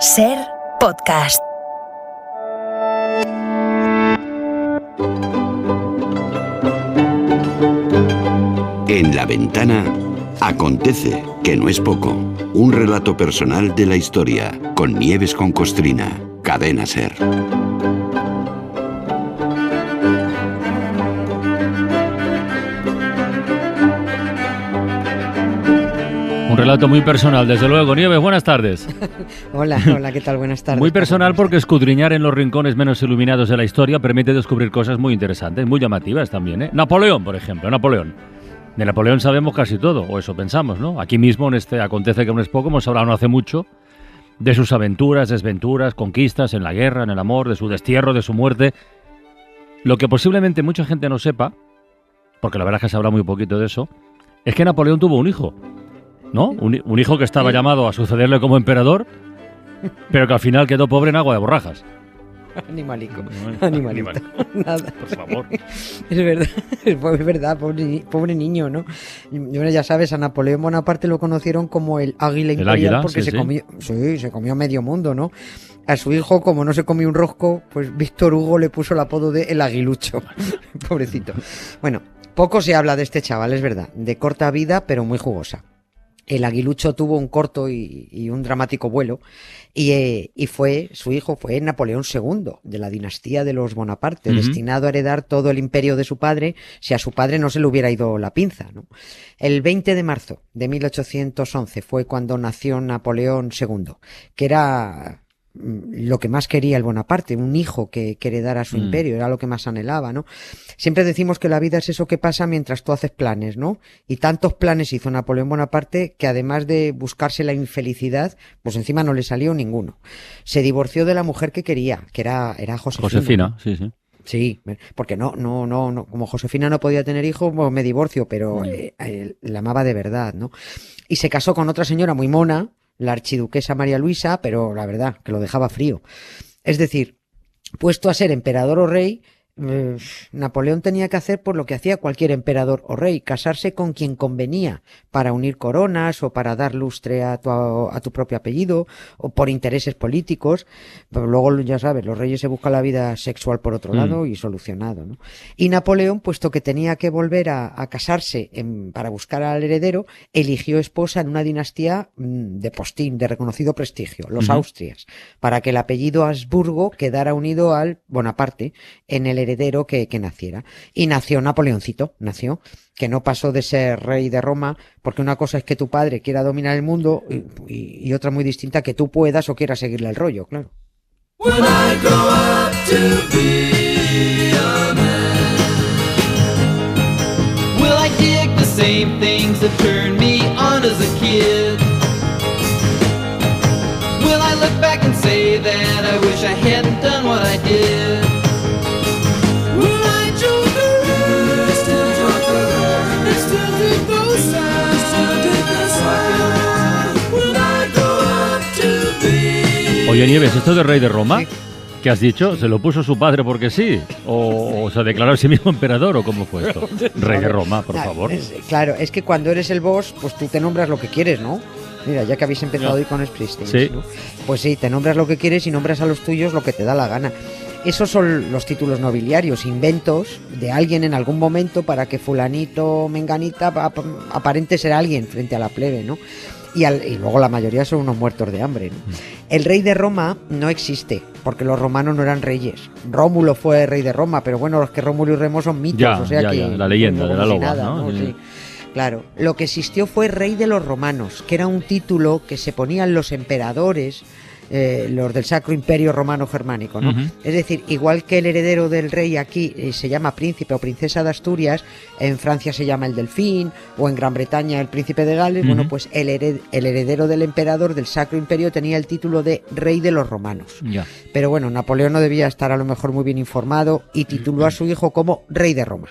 Ser Podcast. En La Ventana acontece, que no es poco, un relato personal de la historia, con Nieves con Costrina, Cadena Ser. Un relato muy personal, desde luego. Nieves, buenas tardes. Hola, ¿qué tal? Buenas tardes. Muy personal porque escudriñar en los rincones menos iluminados de la historia permite descubrir cosas muy interesantes, muy llamativas también, ¿eh? Napoleón, por ejemplo, Napoleón. De Napoleón sabemos casi todo, o eso pensamos, ¿no? Aquí mismo, en este Acontece que no es poco, hemos hablado no hace mucho de sus aventuras, desventuras, conquistas en la guerra, en el amor, de su destierro, de su muerte. Lo que posiblemente mucha gente no sepa, porque la verdad es que se habla muy poquito de eso, es que Napoleón tuvo un hijo, ¿no? Un hijo que estaba llamado a sucederle como emperador, pero que al final quedó pobre en agua de borrajas. Animalico. Nada. Por favor. Es verdad, pobre niño, ¿no? Y ya sabes, a Napoleón Bonaparte lo conocieron como el águila imperial porque se comió medio mundo, ¿no? A su hijo, como no se comió un rosco, pues Víctor Hugo le puso el apodo de el aguilucho. Pobrecito. Bueno, poco se habla de este chaval, es verdad. De corta vida, pero muy jugosa. El aguilucho tuvo un corto y un dramático vuelo y su hijo fue Napoleón II, de la dinastía de los Bonaparte, destinado a heredar todo el imperio de su padre si a su padre no se le hubiera ido la pinza, ¿no? El 20 de marzo de 1811 fue cuando nació Napoleón II, que era lo que más quería el Bonaparte, un hijo que heredara su imperio, era lo que más anhelaba, ¿no? Siempre decimos que la vida es eso que pasa mientras tú haces planes, ¿no? Y tantos planes hizo Napoleón Bonaparte que además de buscarse la infelicidad, pues encima no le salió ninguno. Se divorció de la mujer que quería, que era Josefina. Josefina, sí. Sí, porque no, como Josefina no podía tener hijos, pues me divorcio, pero la amaba de verdad, ¿no? Y se casó con otra señora muy mona, la archiduquesa María Luisa, pero la verdad, que lo dejaba frío. Es decir, puesto a ser emperador o rey, Napoleón tenía que hacer por lo que hacía cualquier emperador o rey, casarse con quien convenía para unir coronas o para dar lustre a tu propio apellido o por intereses políticos, pero luego ya sabes, los reyes se buscan la vida sexual por otro lado y solucionado, ¿no? Y Napoleón, puesto que tenía que volver a casarse para buscar al heredero, eligió esposa en una dinastía de postín, de reconocido prestigio, los Austrias, para que el apellido Habsburgo quedara unido al Bonaparte en el heredero que naciera. Y nació Napoleoncito, que no pasó de ser rey de Roma, porque una cosa es que tu padre quiera dominar el mundo y otra muy distinta que tú puedas o quieras seguirle el rollo, claro. When I grow up to be a man, will I dig the same things that turned me on as a kid? Will I look back and say that I wish I hadn't done what I did? Oye, Nieves, esto de rey de Roma, sí, ¿qué has dicho? ¿Se lo puso su padre porque sí? ¿O se declaró a sí mismo emperador? ¿O cómo fue esto? Rey de Roma, por favor. Claro, es que cuando eres el boss, pues tú te nombras lo que quieres, ¿no? Mira, ya que habéis empezado hoy con Springsteen, sí, ¿no? Pues sí, te nombras lo que quieres y nombras a los tuyos lo que te da la gana. Esos son los títulos nobiliarios, inventos de alguien en algún momento para que fulanito, menganita, aparente ser alguien frente a la plebe, ¿no? Y luego la mayoría son unos muertos de hambre, ¿no? El rey de Roma no existe, porque los romanos no eran reyes. Rómulo fue rey de Roma, pero bueno, los que Rómulo y Remo son mitos, la leyenda de la loba, nada, ¿no? Sí. Claro, lo que existió fue rey de los romanos, que era un título que se ponían los emperadores, los del Sacro Imperio Romano Germánico, ¿no? Es decir, igual que el heredero del rey aquí se llama príncipe o princesa de Asturias, en Francia se llama el delfín, o en Gran Bretaña el príncipe de Gales, bueno, pues el heredero del emperador del Sacro Imperio tenía el título de rey de los romanos. Pero bueno, Napoleón no debía estar a lo mejor muy bien informado y tituló a su hijo como rey de Roma.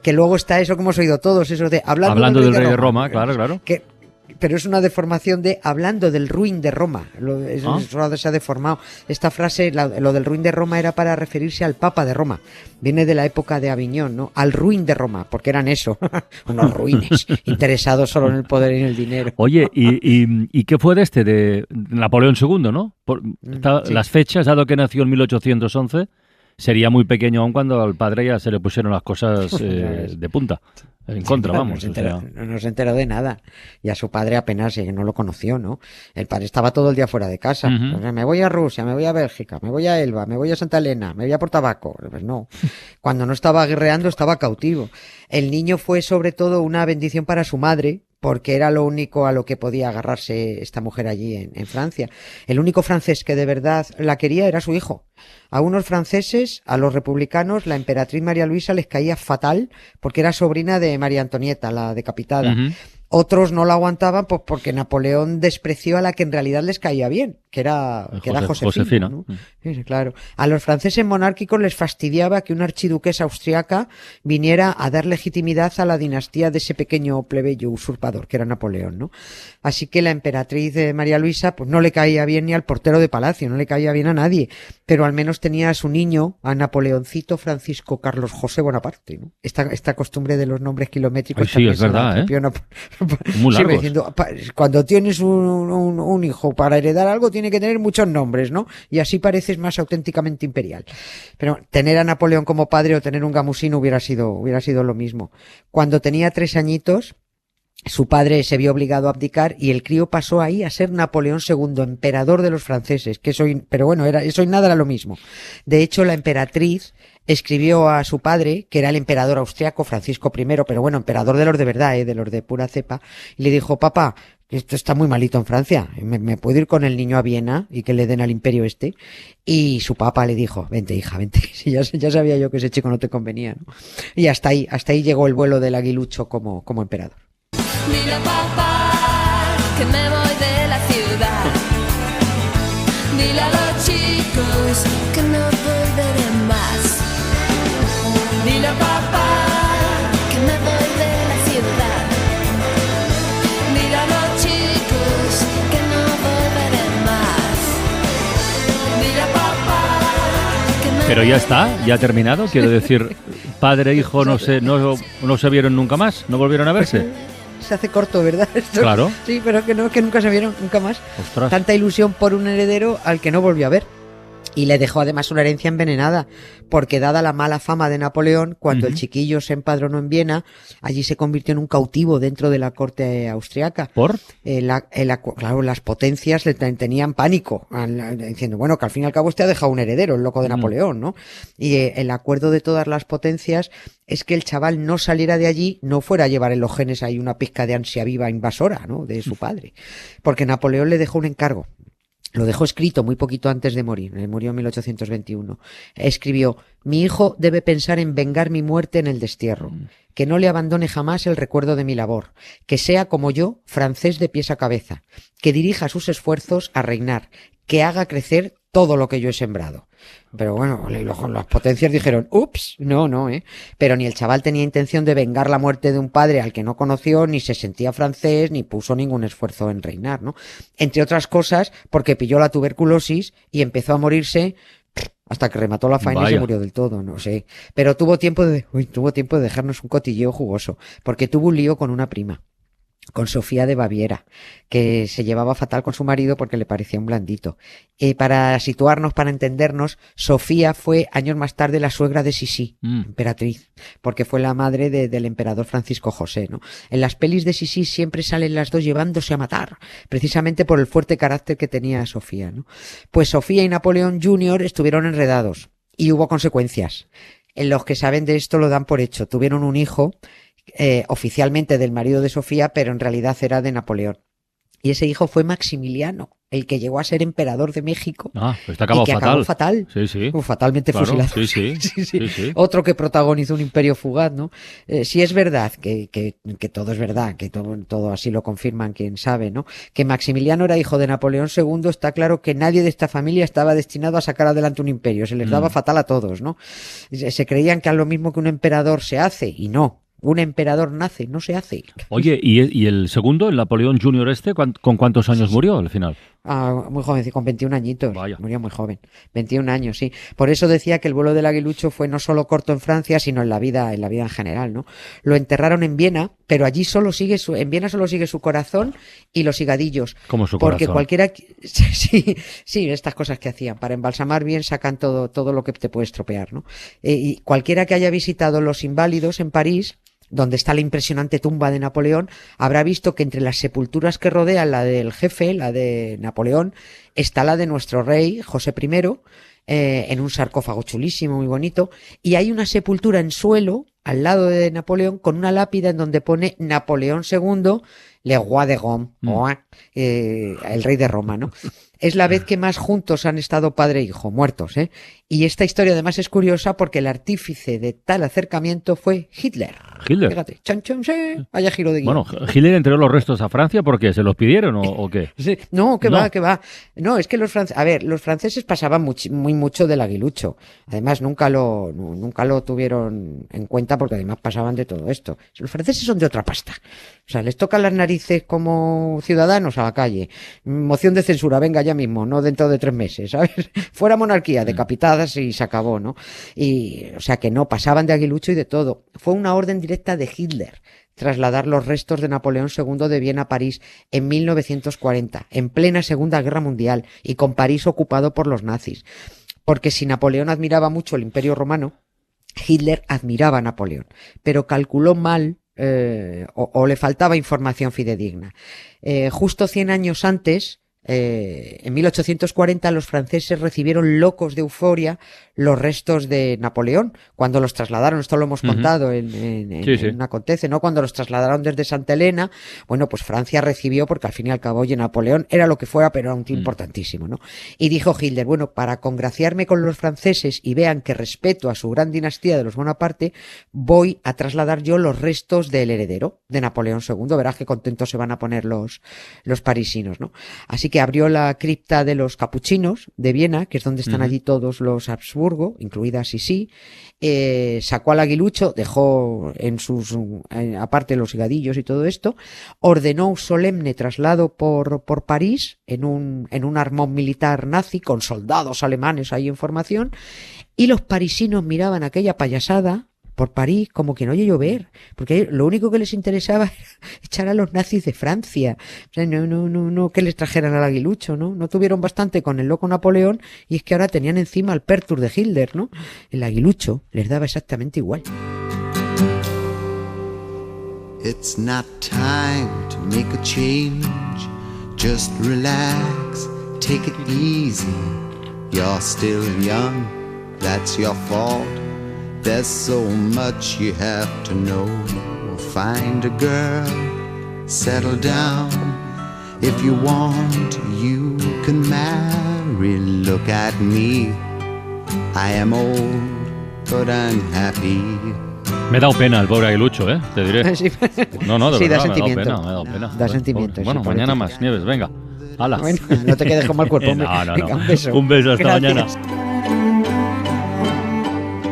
Que luego está eso que hemos oído todos, eso de hablando del rey de Roma, claro. pero es una deformación de hablando del ruin de Roma. Eso se ha deformado. Esta frase, lo del ruin de Roma, era para referirse al Papa de Roma. Viene de la época de Aviñón, ¿no? Al ruin de Roma, porque eran eso, unos ruines, interesados solo en el poder y en el dinero. Oye, ¿y qué fue de Napoleón II, ¿no? Sí. Las fechas, dado que nació en 1811, sería muy pequeño aún cuando al padre ya se le pusieron las cosas de punta. En contra, vamos. No se enteró de nada. Y a su padre apenas no lo conoció, ¿no? El padre estaba todo el día fuera de casa. Uh-huh. O sea, me voy a Rusia, me voy a Bélgica, me voy a Elba, me voy a Santa Elena, me voy a Portabaco. Pues no. Cuando no estaba guerreando, estaba cautivo. El niño fue sobre todo una bendición para su madre, porque era lo único a lo que podía agarrarse esta mujer allí en Francia. El único francés que de verdad la quería era su hijo. A unos franceses, a los republicanos, la emperatriz María Luisa les caía fatal porque era sobrina de María Antonieta, la decapitada. Uh-huh. Otros no la aguantaban pues porque Napoleón despreció a la que en realidad les caía bien, que era Josefina, ¿no? Sí, claro. A los franceses monárquicos les fastidiaba que una archiduquesa austriaca viniera a dar legitimidad a la dinastía de ese pequeño plebeyo usurpador que era Napoleón, ¿no? Así que la emperatriz María Luisa pues no le caía bien ni al portero de palacio, no le caía bien a nadie, pero al menos tenía a su niño, a Napoleoncito Francisco Carlos José Bonaparte, ¿no? Esta costumbre de los nombres kilométricos. Ay, sí, es verdad, muy largos. Sí, diciendo, cuando tienes un hijo para heredar algo tiene que tener muchos nombres, ¿no? Y así pareces más auténticamente imperial. Pero tener a Napoleón como padre o tener un gamusino hubiera sido lo mismo. Cuando tenía 3 añitos, su padre se vio obligado a abdicar y el crío pasó ahí a ser Napoleón II, emperador de los franceses, pero bueno, eso y nada era lo mismo. De hecho, la emperatriz escribió a su padre, que era el emperador austriaco Francisco I, pero bueno, emperador de los de verdad, de los de pura cepa, y le dijo: papá, esto está muy malito en Francia, ¿me puedo ir con el niño a Viena y que le den al imperio este? Y su papá le dijo: vente, hija, vente, ya sabía yo que ese chico no te convenía, ¿no? Y hasta ahí llegó el vuelo del aguilucho como emperador. Dile a papá que me voy de la ciudad. Dile a los chicos que no volveré más. Dile a papá que me voy de la ciudad. Dile a los chicos que no volveré más. Dile a papá que me Pero ya está, ya ha terminado. Quiero decir, padre e hijo no se vieron nunca más, no volvieron a verse. Se hace corto, ¿verdad? Esto, claro. Sí, pero que nunca se vieron, nunca más. Ostras. Tanta ilusión por un heredero al que no volvió a ver. Y le dejó además una herencia envenenada, porque dada la mala fama de Napoleón, cuando el chiquillo se empadronó en Viena, allí se convirtió en un cautivo dentro de la corte austriaca. ¿Por? Claro, las potencias le tenían pánico, diciendo, bueno, que al fin y al cabo ha dejado un heredero, el loco de Napoleón, ¿no? Y el acuerdo de todas las potencias es que el chaval no saliera de allí, no fuera a llevar en los genes ahí una pizca de ansia viva invasora, ¿no? De su padre. Porque Napoleón le dejó un encargo. Lo dejó escrito muy poquito antes de morir. Murió en 1821. Escribió: mi hijo debe pensar en vengar mi muerte en el destierro. Que no le abandone jamás el recuerdo de mi labor. Que sea como yo, francés de pies a cabeza. Que dirija sus esfuerzos a reinar. Que haga crecer todo lo que yo he sembrado. Pero bueno, las potencias dijeron: ups, no, Pero ni el chaval tenía intención de vengar la muerte de un padre al que no conoció, ni se sentía francés, ni puso ningún esfuerzo en reinar, ¿no? Entre otras cosas, porque pilló la tuberculosis y empezó a morirse hasta que remató la faena. Vaya. Y se murió del todo, no sé. Pero tuvo tiempo de dejarnos un cotilleo jugoso, porque tuvo un lío con una prima, con Sofía de Baviera, que se llevaba fatal con su marido porque le parecía un blandito. Para situarnos, para entendernos, Sofía fue años más tarde la suegra de Sisi, emperatriz, porque fue la madre del emperador Francisco José, ¿no? En las pelis de Sisi siempre salen las dos llevándose a matar, precisamente por el fuerte carácter que tenía Sofía, ¿no? Pues Sofía y Napoleón Jr. estuvieron enredados y hubo consecuencias. En los que saben de esto lo dan por hecho. Tuvieron un hijo, oficialmente del marido de Sofía, pero en realidad era de Napoleón. Y ese hijo fue Maximiliano, el que llegó a ser emperador de México. Ah, pues está acabado fatal. Acabó fatal. Sí. Fatalmente claro, fusilado. Sí. Otro que protagonizó un imperio fugaz, ¿no? Sí es verdad que todo es verdad, que todo así lo confirman quien sabe, ¿no? Que Maximiliano era hijo de Napoleón II, está claro que nadie de esta familia estaba destinado a sacar adelante un imperio. Se les daba fatal a todos, ¿no? Se creían que a lo mismo que un emperador se hace, y no. Un emperador nace, no se hace. Oye, ¿y el segundo, el Napoleón Junior con cuántos años murió al final? Muy joven, con 21 añitos. Vaya. Murió muy joven. 21 años, sí. Por eso decía que el vuelo del aguilucho fue no solo corto en Francia, sino en la vida en general, ¿no? Lo enterraron en Viena, pero allí en Viena solo sigue su corazón y los higadillos. ¿Cómo su Porque corazón? cualquiera, sí, estas cosas que hacían. Para embalsamar bien sacan todo lo que te puede estropear, ¿no? Y cualquiera que haya visitado Los Inválidos en París, donde está la impresionante tumba de Napoleón, habrá visto que entre las sepulturas que rodean la del jefe, la de Napoleón, está la de nuestro rey, José I, en un sarcófago chulísimo, muy bonito, y hay una sepultura en suelo, al lado de Napoleón, con una lápida en donde pone Napoleón II, Le Roi de Rome, el rey de Roma, ¿no? Es la vez que más juntos han estado padre e hijo, muertos, ¿eh? Y esta historia además es curiosa porque el artífice de tal acercamiento fue Hitler. Hitler. Fíjate, sí, vaya giro de guión. Bueno, ¿Hitler entregó los restos a Francia porque se los pidieron o qué? Sí, no, que va. No, es que los franceses pasaban muy mucho del aguilucho. Además, nunca lo tuvieron en cuenta porque además pasaban de todo esto. Los franceses son de otra pasta. O sea, les tocan las narices como ciudadanos a la calle. Moción de censura, venga ya mismo, no dentro de 3 meses, ¿sabes? Fuera monarquía, decapitadas y se acabó, ¿no? Y, o sea, que no, pasaban de aguilucho y de todo. Fue una orden directa de Hitler trasladar los restos de Napoleón II de Viena a París en 1940, en plena Segunda Guerra Mundial y con París ocupado por los nazis. Porque si Napoleón admiraba mucho el Imperio Romano, Hitler admiraba a Napoleón, pero calculó mal o le faltaba información fidedigna. Justo 100 años antes, en 1840, los franceses recibieron locos de euforia los restos de Napoleón cuando los trasladaron. Esto lo hemos contado en Acontece, ¿no? Cuando los trasladaron desde Santa Elena, bueno, pues Francia recibió, porque al fin y al cabo, oye, Napoleón era lo que fuera, pero era un tío importantísimo, ¿no? Y dijo Hitler, bueno, para congraciarme con los franceses y vean que respeto a su gran dinastía de los Bonaparte, voy a trasladar yo los restos del heredero de Napoleón II. Verás qué contentos se van a poner los parisinos, ¿no? Así que abrió la cripta de los capuchinos de Viena, que es donde están allí todos los Habsburgo, incluida Sisi, sacó al aguilucho, dejó aparte los higadillos y todo esto, ordenó un solemne traslado por París en un armón militar nazi con soldados alemanes ahí en formación, y los parisinos miraban aquella payasada por París como que no oye llover, porque lo único que les interesaba era echar a los nazis de Francia. O sea, no que les trajeran al aguilucho, ¿no? No tuvieron bastante con el loco Napoleón y es que ahora tenían encima el Pertur de Hitler, ¿no? El aguilucho les daba exactamente igual. It's not time to make a change. Just relax, take it easy. You're still young, that's your fault. There's so much you have to know. Find a girl, settle down. If you want, you can marry. Look at me. I am old, but I'm happy. Me he dado pena el pobre aguilucho, te diré. Sí, No, de sí, verdad, da sentimiento. me ha dado pena. Da sentimiento. Bueno, sí, mañana pobrecito. más, Nieves, venga. Hala. Bueno, no te quedes con mal cuerpo, hombre. No. Venga, un beso. Un beso, hasta Gracias. mañana.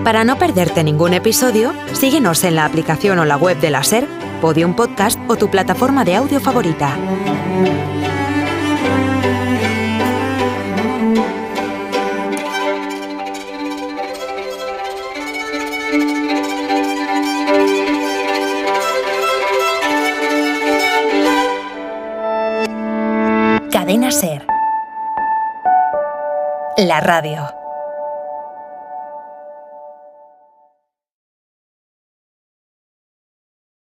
Para no perderte ningún episodio, síguenos en la aplicación o la web de la SER, Podium Podcast o tu plataforma de audio favorita. Cadena SER. La radio.